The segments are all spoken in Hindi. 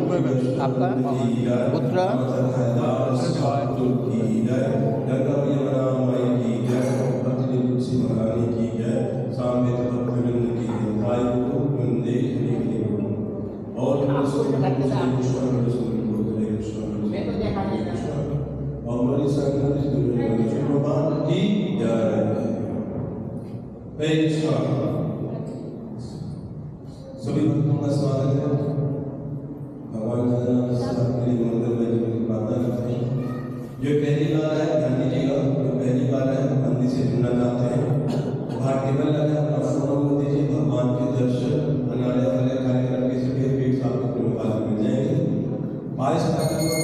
आपका पुत्र सभी भक्तों का स्वागत है। भगवान जगन्नाथ के मंदिर में जो प्रार्थना करते हैं, जो पहली बार है ध्यान दीजिएगा, जो पहली बार है मंदिर से जुड़ना चाहते हैं, बाहर टेबल लगा है, अपना फोन नंबर दीजिए। भगवान के दर्शन बनाने वाले कार्यक्रम के सभी पेट आपको मोबाइल मिल जाएंगे। 22 तारीख को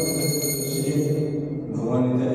भगवान इतने